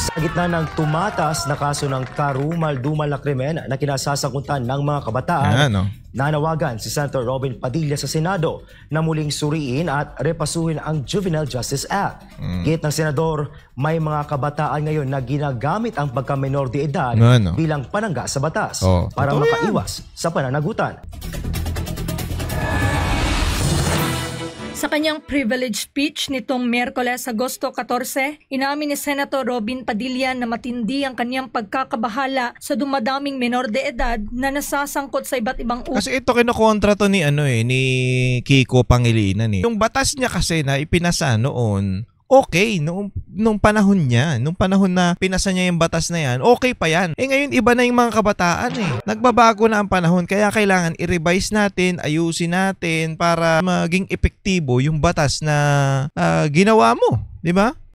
Sa gitna ng tumataas na kaso ng karumal-dumal na krimen na kinasasangkutan ng mga kabataan, nanawagan si Senator Robin Padilla sa Senado na muling suriin at repasuhin ang Juvenile Justice Act. Git ng senador, may mga kabataan ngayon na ginagamit ang pagka-menor de edad bilang panangga sa batas para makaiwas sa pananagutan. Sa kanyang privilege speech nitong Miyerkules, Agosto 14, inamin ni Senator Robin Padilla na matindi ang kanyang pagkakabahala sa dumadaming menor de edad na nasasangkot sa iba't ibang Kasi ito kinokontra to ni ni Kiko Pangilinan . Yung batas niya kasi na ipinasa noon, okay, nung panahon niya, nung panahon na pinasa niya yung batas na yan, okay pa yan. Ngayon iba na yung mga kabataan . Nagbabago na ang panahon, kaya kailangan i-revise natin, ayusin natin para maging epektibo yung batas na ginawa mo, di ba?